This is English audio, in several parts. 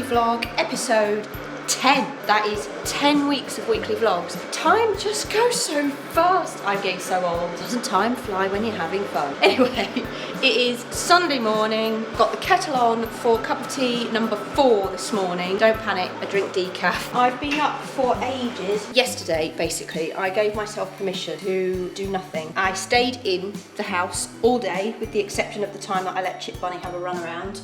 vlog, episode 10. That is 10 weeks of weekly vlogs. Time just goes so fast. I'm getting so old. Doesn't time fly when you're having fun? Anyway, it is Sunday morning. Got the kettle on for cup of tea number 4 this morning. Don't panic, I drink decaf. I've been up for ages. Yesterday, basically, I gave myself permission to do nothing. I stayed in the house all day, with the exception of the time that I let Chip Bunny have a run around.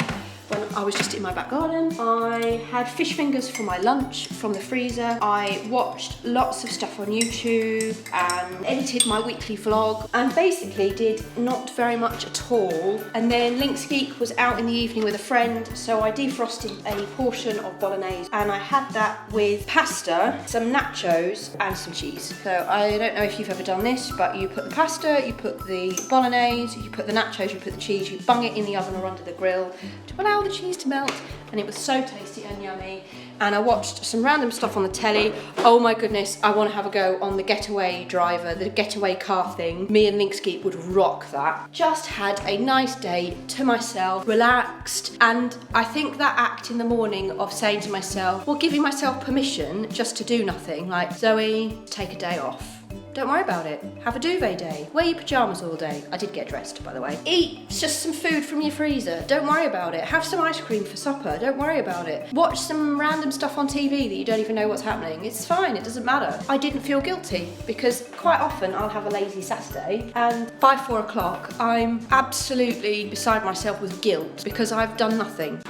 When I was just in my back garden, I had fish fingers for my lunch from the freezer. I watched lots of stuff on YouTube and edited my weekly vlog and basically did not very much at all. And then Lynx Geek was out in the evening with a friend, so I defrosted a portion of bolognese and I had that with pasta, some nachos and some cheese. So I don't know if you've ever done this, but you put the pasta, you put the bolognese, you put the nachos, you put the cheese, you bung it in the oven or under the grill to allow the cheese to melt, and it was so tasty and yummy. And I watched some random stuff on the telly. Oh my goodness, I want to have a go on the getaway driver, the getaway car thing. Me and Lynx Geek would rock that. Just had a nice day to myself, relaxed, and I think that act in the morning of saying to myself, well, giving myself permission just to do nothing, like, Zoe, take a day off. Don't worry about it. Have a duvet day. Wear your pyjamas all day. I did get dressed, by the way. Eat just some food from your freezer. Don't worry about it. Have some ice cream for supper. Don't worry about it. Watch some random stuff on TV that you don't even know what's happening. It's fine. It doesn't matter. I didn't feel guilty because quite often I'll have a lazy Saturday and by 4 o'clock I'm absolutely beside myself with guilt because I've done nothing.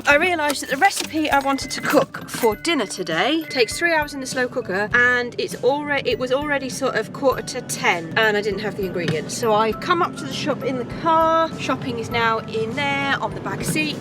I realised that the recipe I wanted to cook for dinner today takes 3 hours in the slow cooker, and it was already sort of 9:45 and I didn't have the ingredients. So I've come up to the shop in the car. Shopping is now in there on the back seat.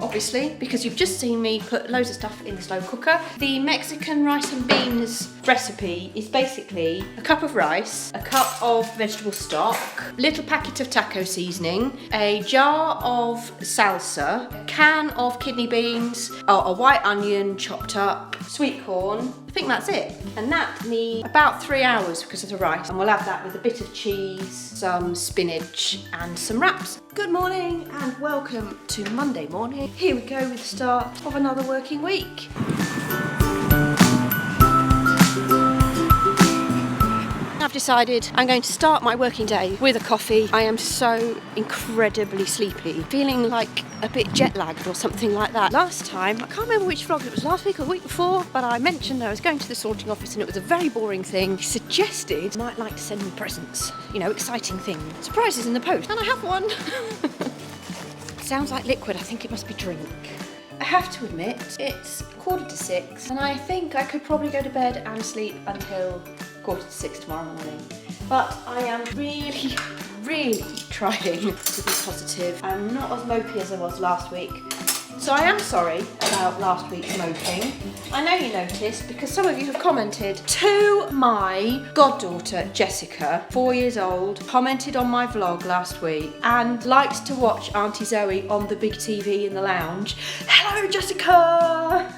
Obviously, because you've just seen me put loads of stuff in the slow cooker. The Mexican rice and beans recipe is basically a cup of rice, a cup of vegetable stock, little packet of taco seasoning, a jar of salsa, a can of kidney beans, a white onion chopped up, sweet corn. I think that's it. And that needs about 3 hours because of the rice. And we'll have that with a bit of cheese, some spinach and some wraps. Good morning and welcome to Monday morning. Here we go with the start of another working week. I've decided I'm going to start my working day with a coffee. I am so incredibly sleepy, feeling like a bit jet lagged or something like that. Last time, I can't remember which vlog it was, last week or the week before, but I mentioned I was going to the sorting office and it was a very boring thing. He suggested I might like to send me presents, you know, exciting things. Surprises in the post, and I have one. Sounds like liquid, I think it must be drink. I have to admit, it's 5:45 and I think I could probably go to bed and sleep until 5:45 tomorrow morning. But I am really trying to be positive. I'm not as mopey as I was last week. So I am sorry about last week's moping. I know you noticed because some of you have commented. To my goddaughter Jessica, 4 years old, commented on my vlog last week and likes to watch Auntie Zoe on the big TV in the lounge. Hello Jessica!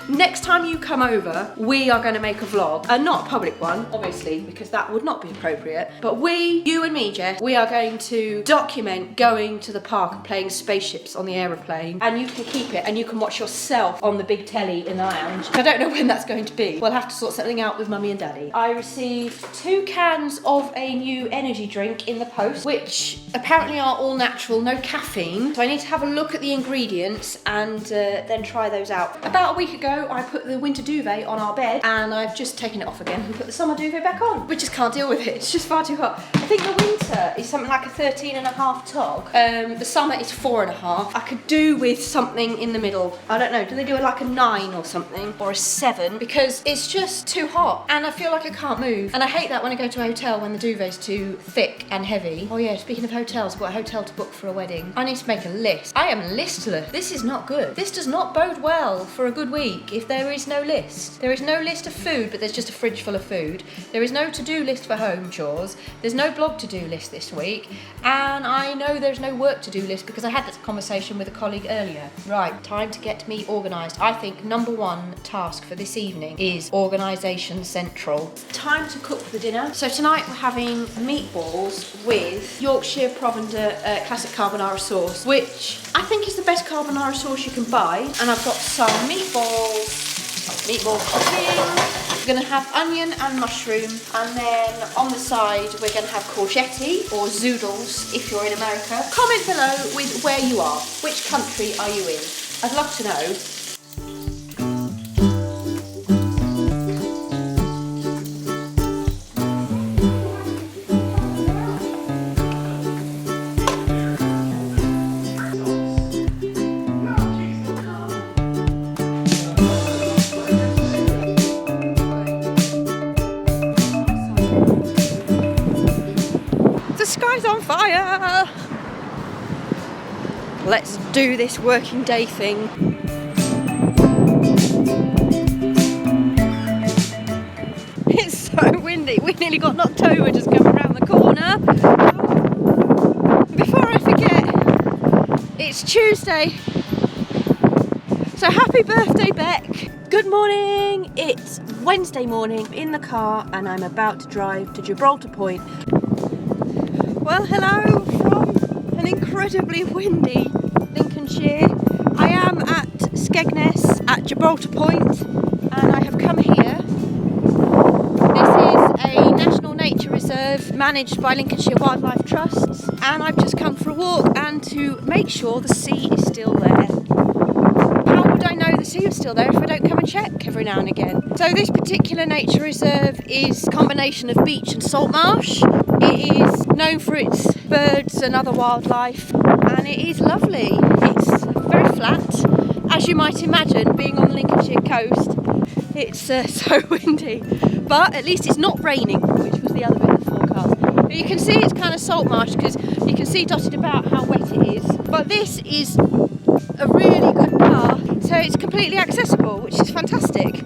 Next time you come over, we are going to make a vlog. And not a public one, obviously, because that would not be appropriate. But you and me, Jess, we are going to document going to the park and playing spaceships on the aeroplane. And you can keep it and you can watch yourself on the big telly in the lounge. I don't know when that's going to be. We'll have to sort something out with Mummy and Daddy. I received 2 cans of a new energy drink in the post, which apparently are all natural, no caffeine. So I need to have a look at the ingredients and then try those out. About a week ago, I put the winter duvet on our bed and I've just taken it off again and put the summer duvet back on. We just can't deal with it. It's just far too hot. I think the winter is something like a 13.5 tog. The summer is 4.5. I could do with something in the middle. I don't know, do they do it like a 9 or something? Or a 7? Because it's just too hot and I feel like I can't move. And I hate that when I go to a hotel when the duvet's too thick and heavy. Oh yeah, speaking of hotels, I've got a hotel to book for a wedding. I need to make a list. I am listless. This is not good. This does not bode well for a good week if there is no list. There is no list of food, but there's just a fridge full of food. There is no to-do list for home chores. There's no blog to-do list this week. And I know there's no work to-do list because I had this conversation with a colleague earlier. Right, time to get me organised. I think number 1 task for this evening is organisation central. Time to cook the dinner. So tonight we're having meatballs with Yorkshire Provender classic carbonara sauce, which I think is the best carbonara sauce you can buy. And I've got some meatballs cooking. We're going to have onion and mushroom, and then on the side we're going to have courgette or zoodles if you're in America. Comment below with where you are. Which country are you in? I'd love to know. On fire! Let's do this working day thing. It's so windy. We nearly got knocked over just coming around the corner. Before I forget, it's Tuesday. So happy birthday, Beck. Good morning. It's Wednesday morning in the car and I'm about to drive to Gibraltar Point. Well, hello from an incredibly windy Lincolnshire. I am at Skegness at Gibraltar Point and I have come here. This is a national nature reserve managed by Lincolnshire Wildlife Trusts and I've just come for a walk and to make sure the sea is still there. How would I know the sea is still there if I don't come and check every now and again? So this particular nature reserve is a combination of beach and salt marsh. It is known for its birds and other wildlife and it is lovely. It's very flat, as you might imagine, being on the Lincolnshire coast. It's so windy, but at least it's not raining, which was the other bit of the forecast. But you can see it's kind of salt marsh because you can see dotted about how wet it is. But this is a really good path, so it's completely accessible, which is fantastic.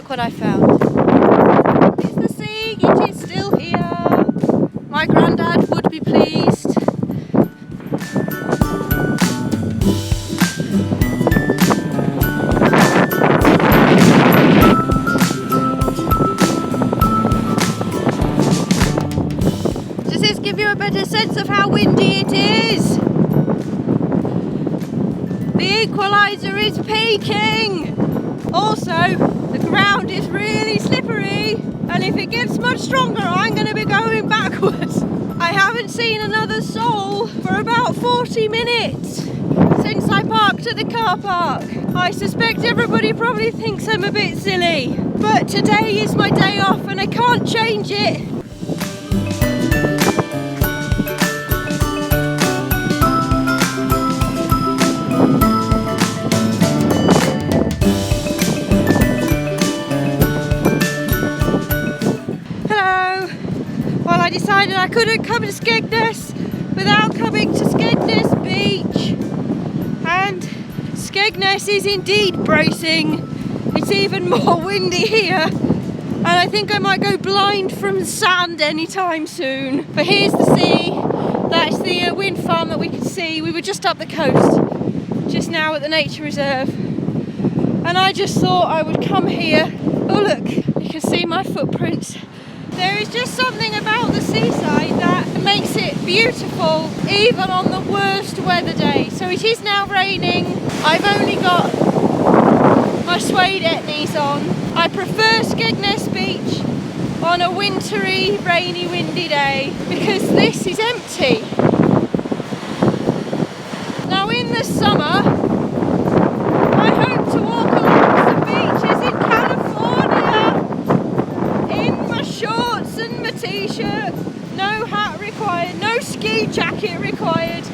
What I found. It's the sea, it is still here. My granddad would be pleased. Does this give you a better sense of how windy it is? The equalizer is peaking. Also, the ground is really slippery and if it gets much stronger I'm going to be going backwards. I haven't seen another soul for about 40 minutes since I parked at the car park. I suspect everybody probably thinks I'm a bit silly, but today is my day off and I can't change it. I decided I couldn't come to Skegness without coming to Skegness Beach, and Skegness is indeed bracing. It's even more windy here and I think I might go blind from sand anytime soon. But here's the sea. That's the wind farm that we can see. We were just up the coast just now at the nature reserve, and I just thought I would come here. Oh look, you can see my footprints. There is just something about the seaside that makes it beautiful even on the worst weather day. So it is now raining. I've only got my suede etnies on. I prefer Skegness Beach on a wintry, rainy, windy day because this is empty. Now in the summer, I hope to walk along the beaches in California in my shorts and my t-shirt. No hat required, no ski jacket required.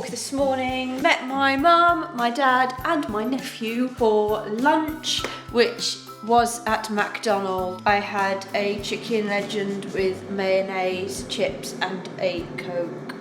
This morning, met my mum, my dad and my nephew for lunch, which was at McDonald's. I had a chicken legend with mayonnaise, chips and a Coke.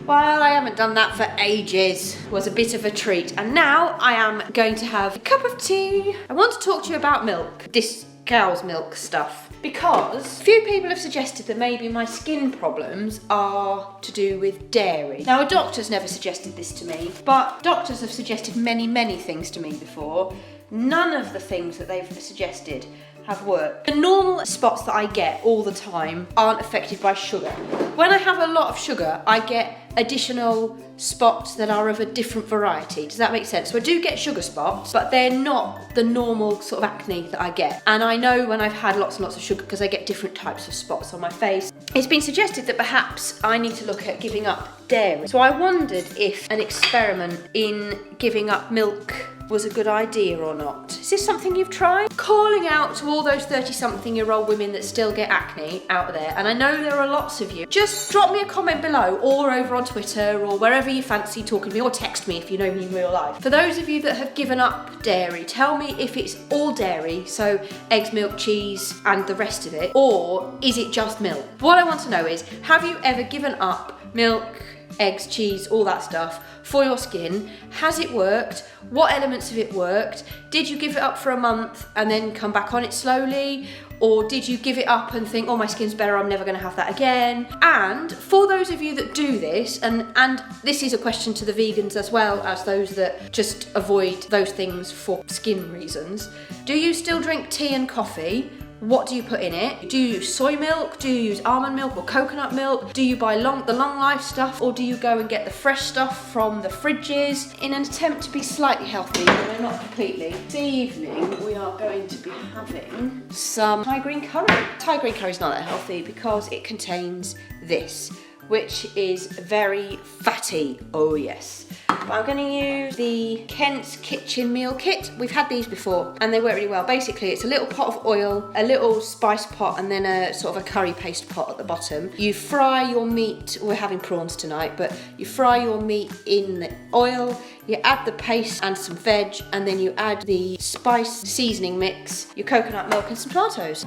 Well, I haven't done that for ages. It was a bit of a treat. And now I am going to have a cup of tea. I want to talk to you about milk. This cow's milk stuff. Because a few people have suggested that maybe my skin problems are to do with dairy. Now, a doctor's never suggested this to me, but doctors have suggested many, many things to me before. None of the things that they've suggested have worked. The normal spots that I get all the time aren't affected by sugar. When I have a lot of sugar, I get additional spots that are of a different variety. Does that make sense? So I do get sugar spots, but they're not the normal sort of acne that I get. And I know when I've had lots and lots of sugar because I get different types of spots on my face. It's been suggested that perhaps I need to look at giving up dairy. So I wondered if an experiment in giving up milk was a good idea or not. Is this something you've tried? Calling out to all those 30-something-year-old women that still get acne out there, and I know there are lots of you. Just drop me a comment below or over on Twitter or wherever you fancy talking to me, or text me if you know me in real life. For those of you that have given up dairy, tell me if it's all dairy, so eggs, milk, cheese and the rest of it, or is it just milk? What I want to know is, have you ever given up milk, eggs, cheese, all that stuff for your skin? Has it worked? What elements of it worked? Did you give it up for a month and then come back on it slowly? Or did you give it up and think, oh, my skin's better, I'm never gonna have that again? And for those of you that do this, and this is a question to the vegans as well as those that just avoid those things for skin reasons, do you still drink tea and coffee? What do you put in it? Do you use soy milk? Do you use almond milk or coconut milk? Do you buy the long life stuff, or do you go and get the fresh stuff from the fridges in an attempt to be slightly healthy, but not completely? This evening we are going to be having some Thai green curry. Thai green curry is not that healthy because it contains this, which is very fatty. Oh yes. But I'm going to use the Kent's Kitchen Meal Kit. We've had these before and they work really well. Basically, it's a little pot of oil, a little spice pot, and then a sort of a curry paste pot at the bottom. You fry your meat, we're having prawns tonight, but you fry your meat in the oil, you add the paste and some veg, and then you add the spice seasoning mix, your coconut milk and some tomatoes.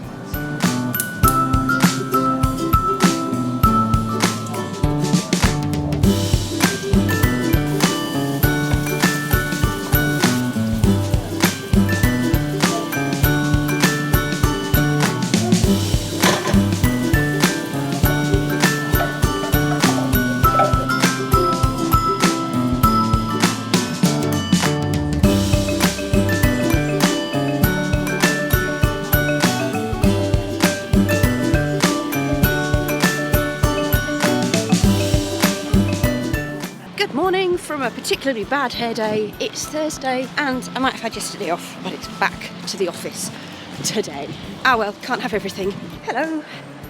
From a particularly bad hair day. It's Thursday and I might have had yesterday off, but it's back to the office today. Ah well, can't have everything. Hello.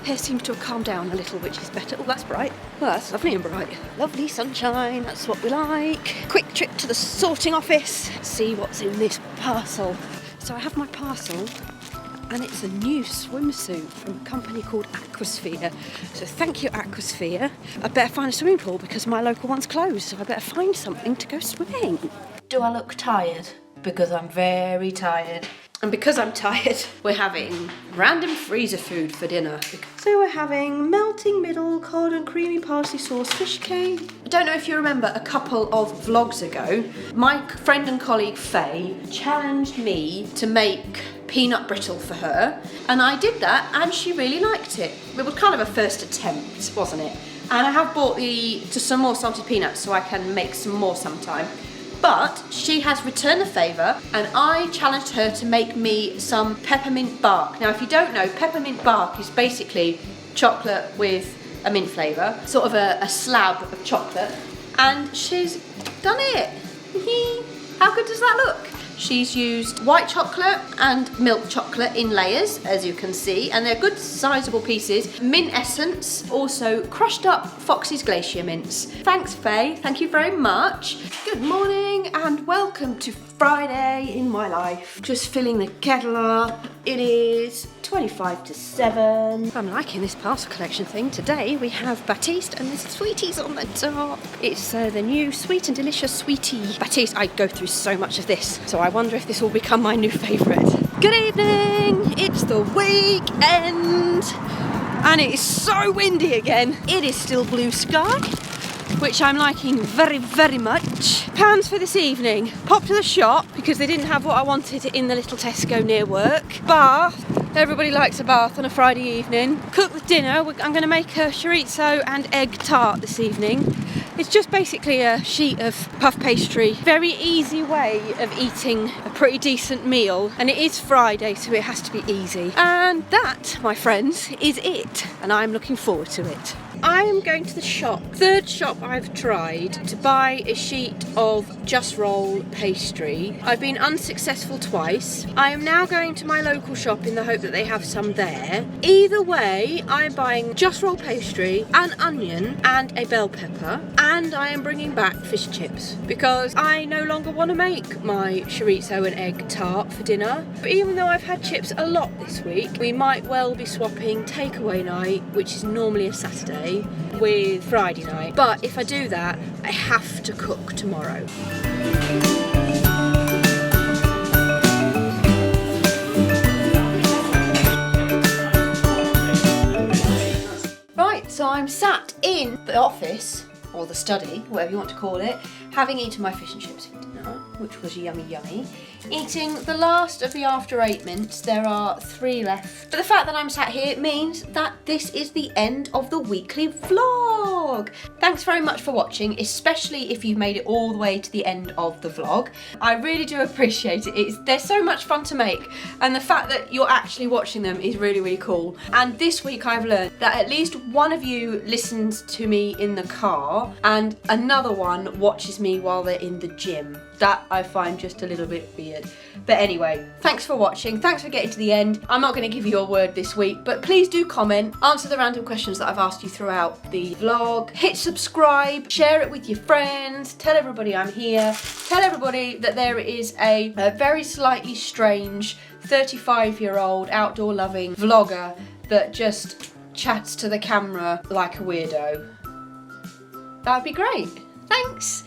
hair seems to have calmed down a little, which is better. Oh, that's bright. Well, that's lovely and bright. Lovely sunshine, that's what we like. Quick trip to the sorting office, see what's in this parcel. So I have my parcel, and it's a new swimsuit from a company called Aquasphere. So thank you, Aquasphere. I better find a swimming pool because my local one's closed, so I better find something to go swimming. Do I look tired? Because I'm very tired. And because I'm tired, we're having random freezer food for dinner. So we're having melting middle, cold and creamy parsley sauce fish cake. I don't know if you remember a couple of vlogs ago, my friend and colleague Faye challenged me to make peanut brittle for her. And I did that and she really liked it. It was kind of a first attempt, wasn't it? And I have bought just some more salted peanuts so I can make some more sometime. But she has returned the favour and I challenged her to make me some peppermint bark. Now if you don't know, peppermint bark is basically chocolate with a mint flavour, sort of a slab of chocolate, and she's done it. How good does that look? She's used white chocolate and milk chocolate in layers, as you can see, and they're good sizable pieces. Mint essence, also crushed up Fox's Glacier mints. Thanks, Faye. Thank you very much. Good morning and welcome to Friday in my life. Just filling the kettle up. It is 25 to 7. I'm liking this parcel collection thing. Today we have Batiste and there's sweeties on the top. It's the new Sweet and Delicious Sweetie Batiste. I go through so much of this, so I wonder if this will become my new favourite. Good evening, it's the weekend and it is so windy again. It is still blue sky, which I'm liking very, very much. Plans for this evening. Pop to the shop because they didn't have what I wanted in the little Tesco near work. Bath. Everybody likes a bath on a Friday evening. Cook the dinner. I'm going to make a chorizo and egg tart this evening. It's just basically a sheet of puff pastry. Very easy way of eating a pretty decent meal. And it is Friday, so it has to be easy. And that, my friends, is it. And I'm looking forward to it. I am going to the shop, third shop I've tried, to buy a sheet of Just Roll pastry. I've been unsuccessful twice. I am now going to my local shop in the hope that they have some there. Either way, I'm buying Just Roll pastry, an onion and a bell pepper, and I am bringing back fish and chips because I no longer want to make my chorizo and egg tart for dinner. But even though I've had chips a lot this week, we might well be swapping takeaway night, which is normally a Saturday, with Friday night. But if I do that, I have to cook tomorrow. Right, so I'm sat in the office, or the study, whatever you want to call it, having eaten my fish and chips for dinner, which was yummy yummy. Eating the last of the After 8 mints. There are 3 left. But the fact that I'm sat here means that this is the end of the weekly vlog. Thanks very much for watching, especially if you've made it all the way to the end of the vlog. I really do appreciate it. They're so much fun to make, and the fact that you're actually watching them is really, really cool. And this week I've learned that at least one of you listens to me in the car and another one watches me while they're in the gym. That I find just a little bit weird. But anyway, thanks for watching. Thanks for getting to the end. I'm not going to give you a word this week, but please do comment, answer the random questions that I've asked you throughout the vlog. Hit subscribe, share it with your friends, tell everybody I'm here. Tell everybody that there is a very slightly strange 35-year-old outdoor loving vlogger that just chats to the camera like a weirdo. That would be great. Thanks.